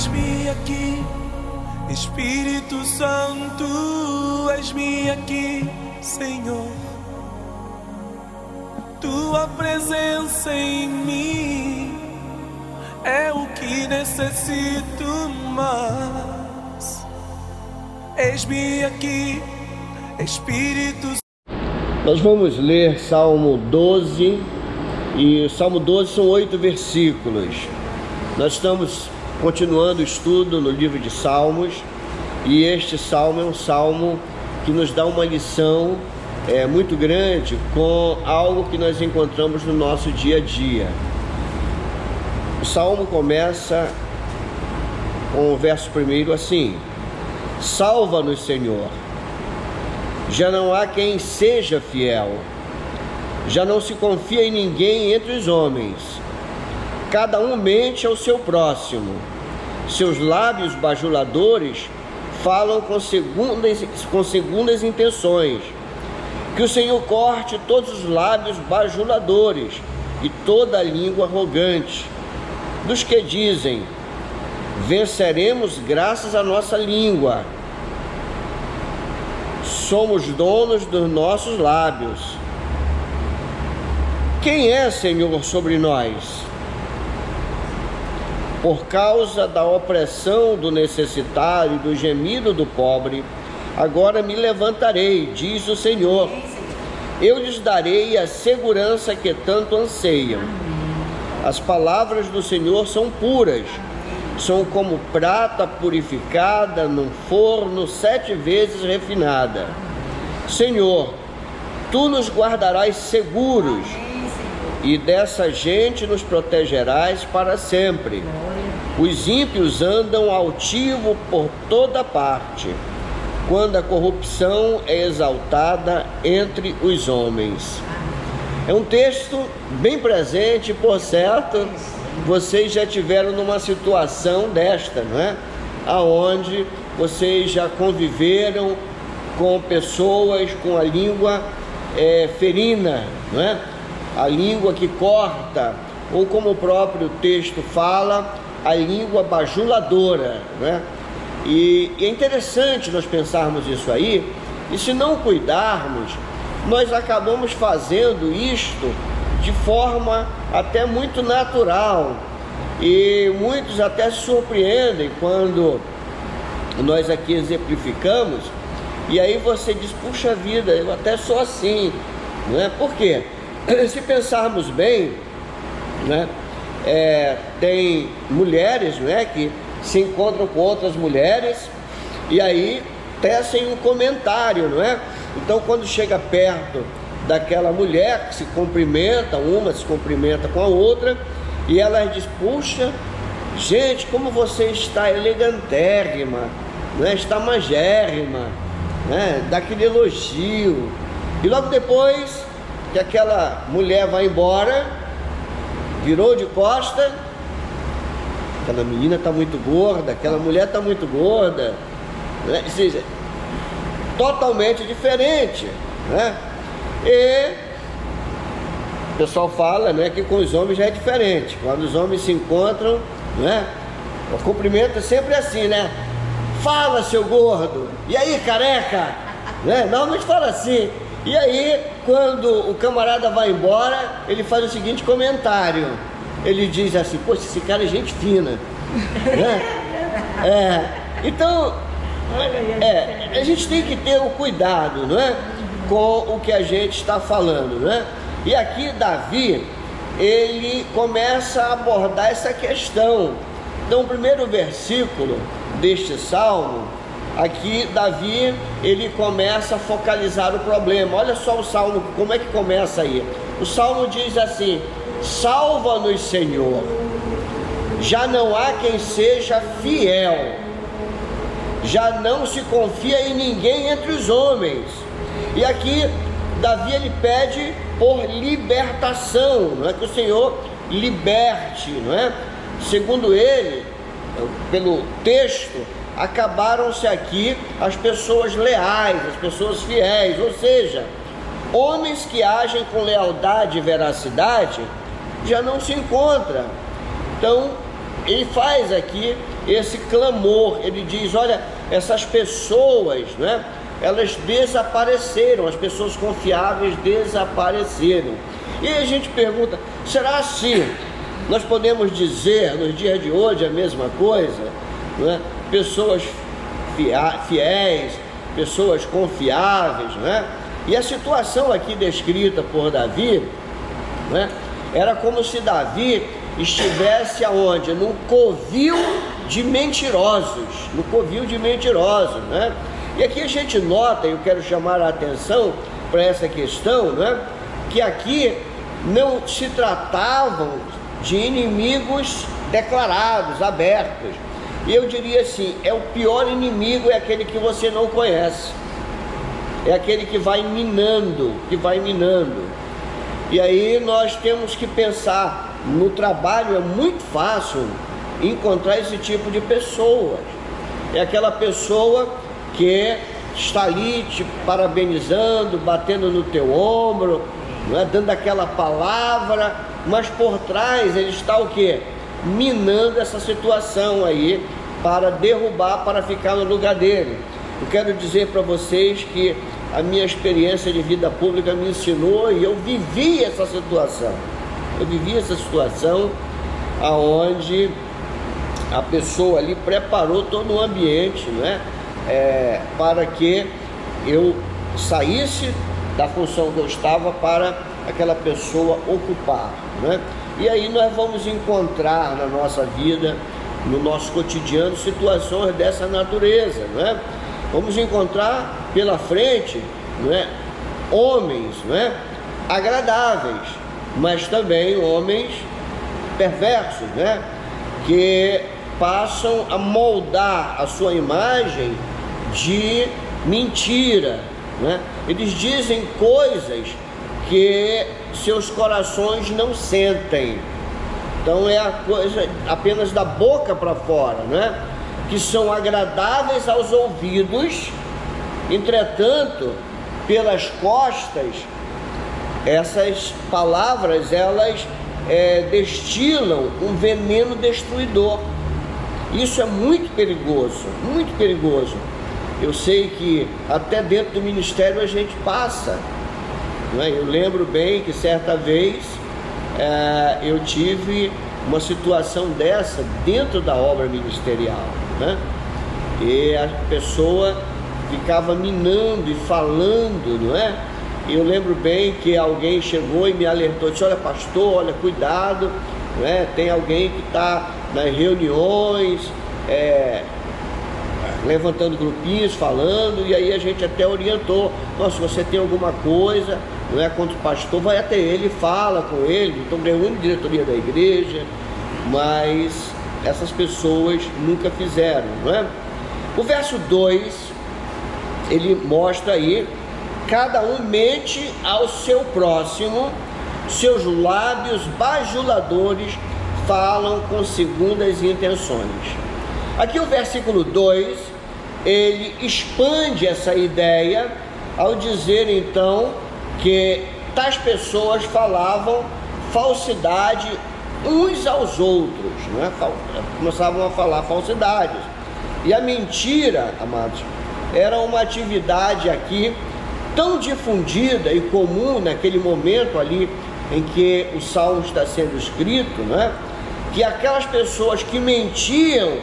Eis-me aqui, Espírito Santo, eis-me aqui, Senhor. Tua presença em mim é o que necessito mais. Eis-me aqui, Espírito Santo. Nós vamos ler Salmo 12, e Salmo 12 são 8 versículos. Nós estamos continuando o estudo no livro de Salmos, e este salmo é um salmo que nos dá uma lição muito grande com algo que nós encontramos no nosso dia a dia. O salmo começa com o verso primeiro assim: salva-nos, Senhor. Já não há quem seja fiel, já não se confia em ninguém entre os homens. Cada um mente ao seu próximo, seus lábios bajuladores falam com segundas intenções. Que o Senhor corte todos os lábios bajuladores e toda a língua arrogante dos que dizem: venceremos graças à nossa língua, somos donos dos nossos lábios. Quem é, Senhor, sobre nós? Por causa da opressão do necessitado e do gemido do pobre, agora me levantarei, diz o Senhor. Eu lhes darei a segurança que tanto anseiam. As palavras do Senhor são puras, são como prata purificada num forno 7 vezes refinada. Senhor, tu nos guardarás seguros, e dessa gente nos protegerás para sempre. Os ímpios andam altivos por toda parte, quando a corrupção é exaltada entre os homens. É um texto bem presente, por certo, vocês já tiveram numa situação desta, não é? Aonde vocês já conviveram com pessoas com a língua ferina, não é? A língua que corta, ou como o próprio texto fala, a língua bajuladora, né? E é interessante nós pensarmos isso aí, e se não cuidarmos, nós acabamos fazendo isto de forma até muito natural, e muitos até se surpreendem quando nós aqui exemplificamos, e aí você diz: puxa vida, eu até sou assim, não é? Por quê? Se pensarmos bem, né, tem mulheres, né, que se encontram com outras mulheres e aí tecem um comentário, não é? Então, quando chega perto daquela mulher que se cumprimenta, uma se cumprimenta com a outra, e ela diz: puxa, gente, como você está elegantérrima, né? Está magérrima, né? Dá aquele elogio, e logo depois que aquela mulher vai embora, virou de costa: aquela menina está muito gorda, aquela mulher está muito gorda, né? Ou seja, totalmente diferente, né? E o pessoal fala, né, que com os homens já é diferente. Quando os homens se encontram, né, o cumprimento é sempre assim, né? Fala, seu gordo! E aí, careca? Né? Normalmente fala assim. E aí, quando o camarada vai embora, ele faz o seguinte comentário. Ele diz assim: poxa, esse cara é gente fina, né? Então, a gente tem que ter o cuidado, não é? Com o que a gente está falando, né? E aqui Davi, ele começa a abordar essa questão. Então, o primeiro versículo deste salmo, aqui Davi, ele começa a focalizar o problema. Olha só o salmo, como é que começa aí? O salmo diz assim: salva-nos, Senhor, já não há quem seja fiel, já não se confia em ninguém entre os homens. E aqui Davi, ele pede por libertação, não é? Que o Senhor liberte, não é? Segundo ele, pelo texto, acabaram-se aqui as pessoas leais, as pessoas fiéis, ou seja, homens que agem com lealdade e veracidade já não se encontram. Então, ele faz aqui esse clamor. Ele diz: olha, essas pessoas, né, elas desapareceram, as pessoas confiáveis desapareceram. E aí a gente pergunta, será assim? Nós podemos dizer nos dias de hoje a mesma coisa, né? Pessoas fiéis, pessoas confiáveis, né? E a situação aqui descrita por Davi, né, era como se Davi estivesse aonde? Num covil de mentirosos, no covil de mentirosos, né? E aqui a gente nota, eu quero chamar a atenção para essa questão, né, que aqui não se tratavam de inimigos declarados, abertos. E eu diria assim, o pior inimigo é aquele que você não conhece, é aquele que vai minando, E aí nós temos que pensar, no trabalho é muito fácil encontrar esse tipo de pessoas. É aquela pessoa que está ali te parabenizando, batendo no teu ombro, não é? Dando aquela palavra, mas por trás ele está o quê? Minando essa situação aí, para derrubar, para ficar no lugar dele. Eu quero dizer para vocês que a minha experiência de vida pública me ensinou, e eu vivi essa situação. Aonde a pessoa ali preparou todo o ambiente, né, para que eu saísse da função que eu estava para aquela pessoa ocupar, né? E aí nós vamos encontrar na nossa vida, no nosso cotidiano, situações dessa natureza, né? Vamos encontrar pela frente, né, homens, né, agradáveis, mas também homens perversos, né, que passam a moldar a sua imagem de mentira, né? Eles dizem coisas que seus corações não sentem. Então é a coisa apenas da boca para fora, né? Que são agradáveis aos ouvidos, entretanto, pelas costas, essas palavras, elas destilam um veneno destruidor. Isso é muito perigoso, muito perigoso. Eu sei que até dentro do ministério a gente passa, né? Eu lembro bem que certa vez eu tive uma situação dessa dentro da obra ministerial, né? E a pessoa ficava minando e falando, não é? E eu lembro bem que alguém chegou e me alertou, disse: olha, pastor, olha, cuidado, não é? Tem alguém que está nas reuniões, levantando grupinhos, falando, e aí a gente até orientou: nossa, se você tem alguma coisa, não é, contra o pastor, vai até ele, fala com ele. Então reúne a diretoria da igreja, mas essas pessoas nunca fizeram, não é? O verso 2, ele mostra aí: cada um mente ao seu próximo, seus lábios bajuladores falam com segundas intenções. Aqui o versículo 2, ele expande essa ideia ao dizer então que tais pessoas falavam falsidade uns aos outros, né? Começavam a falar falsidades. E a mentira, amados, era uma atividade aqui tão difundida e comum naquele momento ali em que o Salmo está sendo escrito, né? Que aquelas pessoas que mentiam,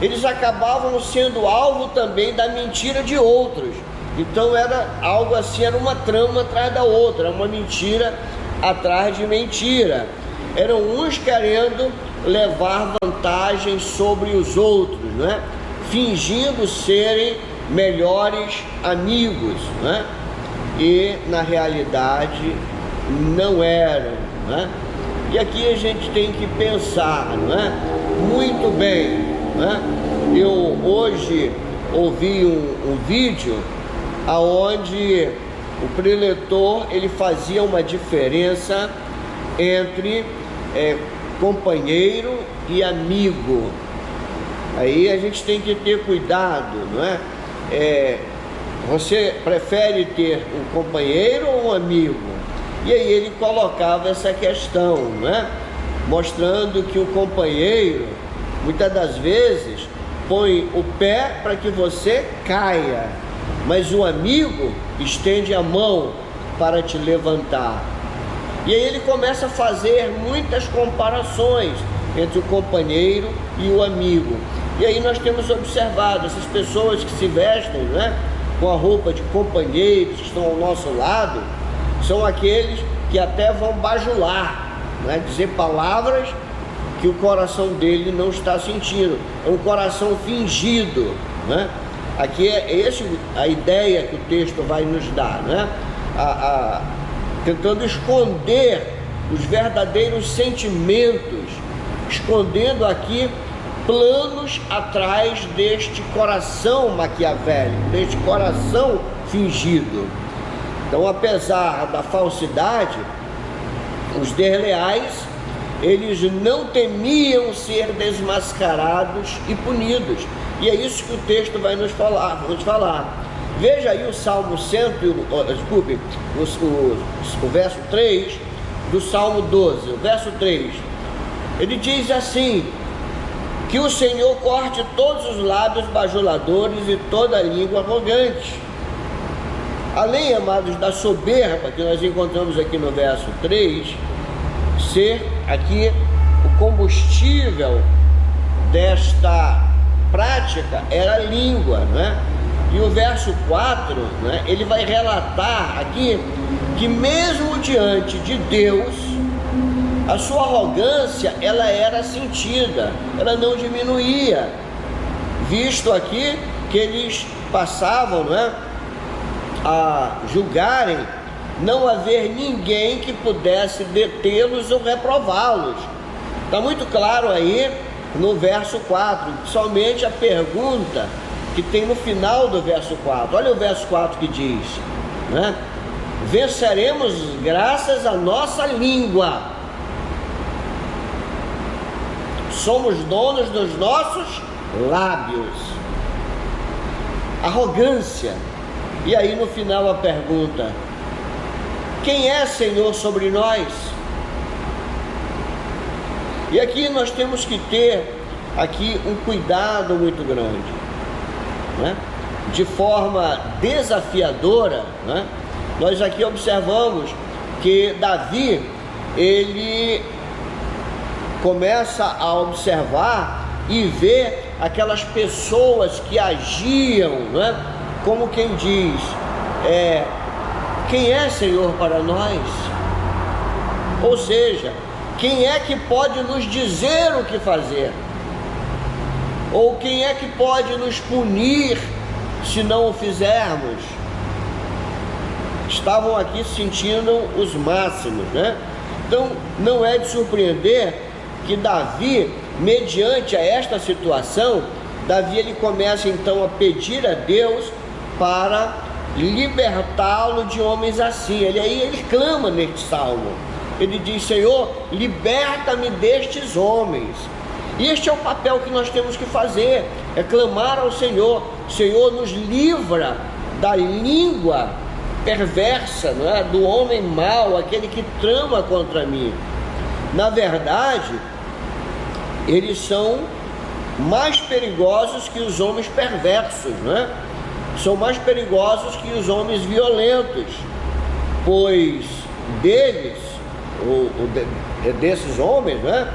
eles acabavam sendo alvo também da mentira de outros. Então era algo assim, era uma trama atrás da outra, uma mentira atrás de mentira. Eram uns querendo levar vantagem sobre os outros, né? Fingindo serem melhores amigos, né? E na realidade não eram, né? E aqui a gente tem que pensar, né? Muito bem, né? Eu hoje ouvi um vídeo aonde o preletor ele fazia uma diferença entre companheiro e amigo. Aí a gente tem que ter cuidado, não é? Você prefere ter um companheiro ou um amigo? E aí ele colocava essa questão, né? Mostrando que o companheiro muitas das vezes põe o pé para que você caia, mas o amigo estende a mão para te levantar. E aí ele começa a fazer muitas comparações entre o companheiro e o amigo. E aí nós temos observado essas pessoas que se vestem, né, com a roupa de companheiros, que estão ao nosso lado, são aqueles que até vão bajular, né, dizer palavras que o coração dele não está sentindo. É um coração fingido, né? Aqui é a ideia que o texto vai nos dar, né? Tentando esconder os verdadeiros sentimentos, escondendo aqui planos atrás deste coração maquiavélico, deste coração fingido. Então, apesar da falsidade, os desleais, eles não temiam ser desmascarados e punidos. E é isso que o texto vai nos falar. Veja aí o Salmo o verso 3 do Salmo 12, o verso 3. Ele diz assim: que o Senhor corte todos os lábios bajuladores e toda a língua arrogante. Além, amados, da soberba que nós encontramos aqui no verso 3, ser aqui o combustível desta prática era a língua, né? E o verso 4, né, ele vai relatar aqui que mesmo diante de Deus, a sua arrogância, ela era sentida, ela não diminuía, visto aqui que eles passavam, né, a julgarem não haver ninguém que pudesse detê-los ou reprová-los. Está muito claro aí no verso 4, somente a pergunta que tem no final do verso 4. Olha o verso 4 que diz, né? Venceremos graças à nossa língua, somos donos dos nossos lábios. Arrogância. E aí no final a pergunta: quem é Senhor sobre nós? E aqui nós temos que ter aqui um cuidado muito grande, né? De forma desafiadora, né? Nós aqui observamos que Davi, ele começa a observar e ver aquelas pessoas que agiam, né, como quem diz, quem é Senhor para nós? Ou seja, quem é que pode nos dizer o que fazer? Ou quem é que pode nos punir se não o fizermos? Estavam aqui sentindo os máximos, né? Então não é de surpreender que Davi, mediante a esta situação, Davi ele começa então a pedir a Deus para libertá-lo de homens assim. Ele clama neste salmo, ele diz: Senhor, liberta-me destes homens. E este é o papel que nós temos que fazer, é clamar ao Senhor. Senhor, nos livra da língua perversa, não é? Do homem mau, aquele que trama contra mim. Na verdade, eles são mais perigosos que os homens perversos, não é? São mais perigosos que os homens violentos, pois desses homens, não é?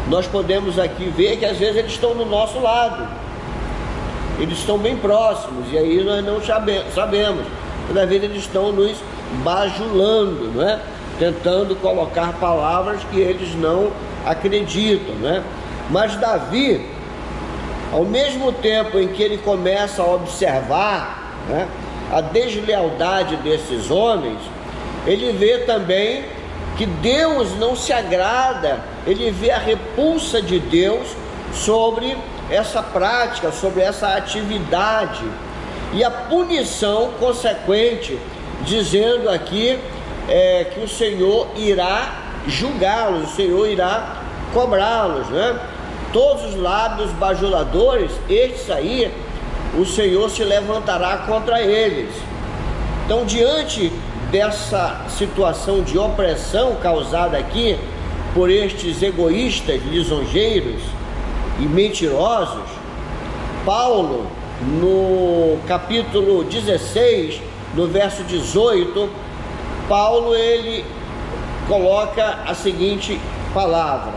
Nós podemos aqui ver que às vezes eles estão do nosso lado, eles estão bem próximos, e aí nós não sabemos. Toda vez eles estão nos bajulando, não é? Tentando colocar palavras que eles não acreditam, né? Mas Davi, ao mesmo tempo em que ele começa a observar, né, a deslealdade desses homens, ele vê também que Deus não se agrada, ele vê a repulsa de Deus sobre essa prática, sobre essa atividade, e a punição consequente, dizendo aqui que o Senhor irá julgá-los, o Senhor irá cobrá-los, né? Todos os lábios bajuladores, estes aí, o Senhor se levantará contra eles. Então, diante dessa situação de opressão causada aqui por estes egoístas lisonjeiros, e mentirosos, Paulo, no capítulo 16, no verso 18, Paulo ele coloca a seguinte palavra: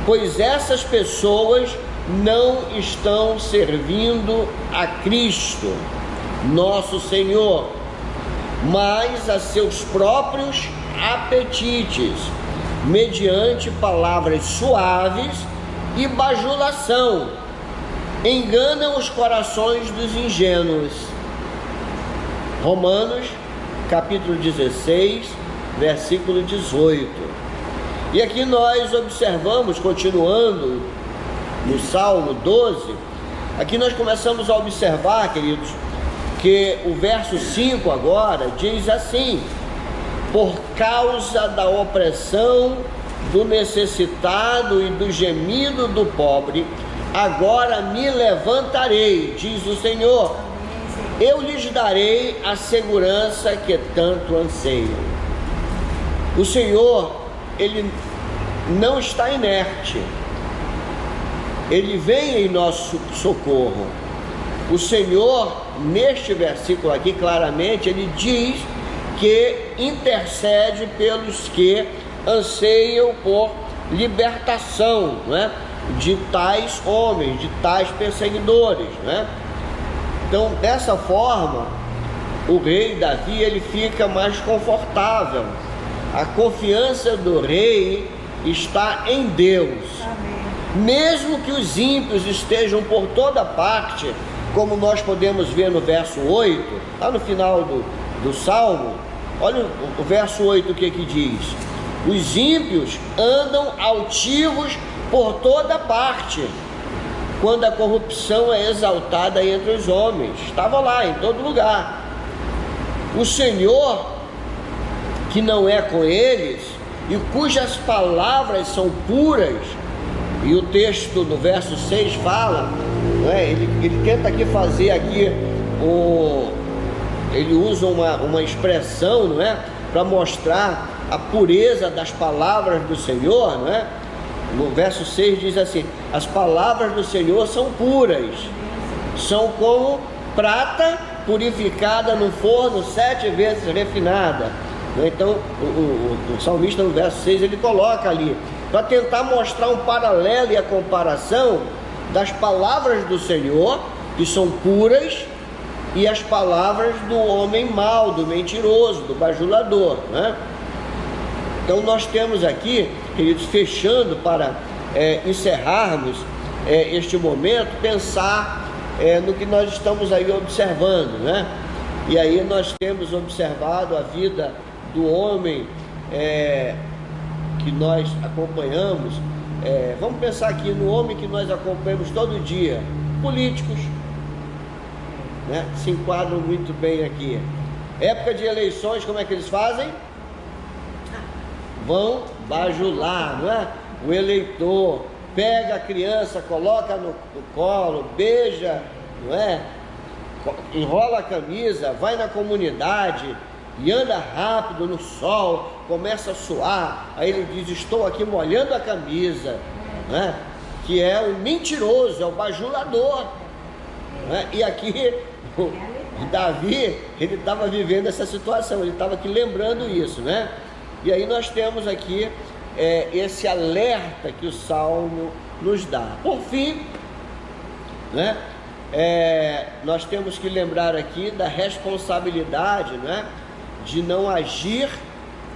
pois essas pessoas não estão servindo a Cristo, nosso Senhor, mas a seus próprios apetites, mediante palavras suaves e bajulação, enganam os corações dos ingênuos. Romanos, capítulo 16, versículo 18. E aqui nós observamos, continuando no Salmo 12, aqui nós começamos a observar, queridos, que o verso 5 agora diz assim: por causa da opressão do necessitado e do gemido do pobre, agora me levantarei, diz o Senhor, eu lhes darei a segurança que tanto anseiam. O Senhor, Ele não está inerte, Ele vem em nosso socorro. O Senhor, neste versículo aqui, claramente, Ele diz que intercede pelos que anseiam por libertação, né, de tais homens, de tais perseguidores, né? Então, dessa forma, o rei Davi ele fica mais confortável. A confiança do rei está em Deus. Amém. Mesmo que os ímpios estejam por toda parte, como nós podemos ver no verso 8, lá no final do Salmo, olha o verso 8 o que diz: os ímpios andam altivos por toda parte, quando a corrupção é exaltada entre os homens. Estava lá, em todo lugar. O Senhor, que não é com eles, e cujas palavras são puras, e o texto no verso 6 fala, né, ele tenta aqui fazer aqui, ele usa uma expressão, não é, para mostrar a pureza das palavras do Senhor, não é? No verso 6 diz assim: as palavras do Senhor são puras, são como prata purificada no forno 7 vezes refinada. Então o salmista no verso 6 ele coloca ali, para tentar mostrar um paralelo e a comparação das palavras do Senhor, que são puras, e as palavras do homem mau, do mentiroso, do bajulador, né? Então nós temos aqui, queridos, fechando para encerrarmos este momento, pensar no que nós estamos aí observando, né? E aí nós temos observado a vida do homem que nós acompanhamos. Vamos pensar aqui no homem que nós acompanhamos todo dia, políticos, né? Se enquadram muito bem aqui. Época de eleições, como é que eles fazem? Vão bajular, não é? O eleitor pega a criança, coloca no colo, beija, não é? Enrola a camisa, vai na comunidade e anda rápido no sol, começa a suar, aí ele diz: estou aqui molhando a camisa, né? Que é o mentiroso, é o bajulador, né? E aqui o Davi, ele estava vivendo essa situação, ele estava aqui lembrando isso, né? E aí nós temos aqui esse alerta que o Salmo nos dá. Por fim, né, nós temos que lembrar aqui da responsabilidade, né, de não agir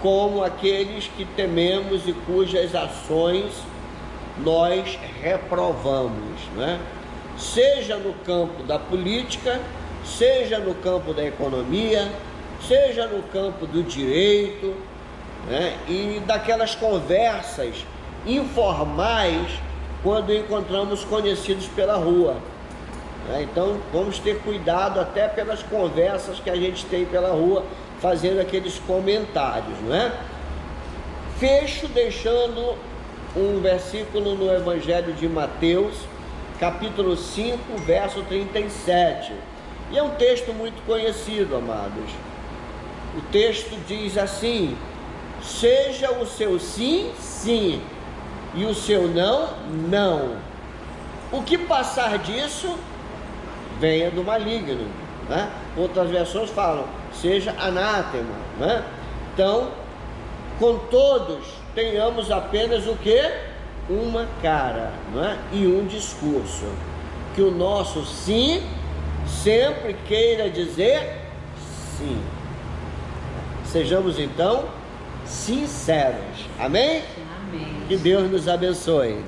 como aqueles que tememos e cujas ações nós reprovamos, né? Seja no campo da política, seja no campo da economia, seja no campo do direito, né, e daquelas conversas informais quando encontramos conhecidos pela rua, né? Então vamos ter cuidado até pelas conversas que a gente tem pela rua, fazendo aqueles comentários, não é? Fecho deixando um versículo no Evangelho de Mateus, capítulo 5, verso 37, e é um texto muito conhecido, amados. O texto diz assim: seja o seu sim, sim, e o seu não, não. O que passar disso, venha do maligno, né? Outras versões falam, seja anátema, né? Então, com todos, tenhamos apenas o quê? Uma cara, né? E um discurso. Que o nosso sim sempre queira dizer sim. Sejamos então sinceros. Amém? Amém. Que Deus nos abençoe.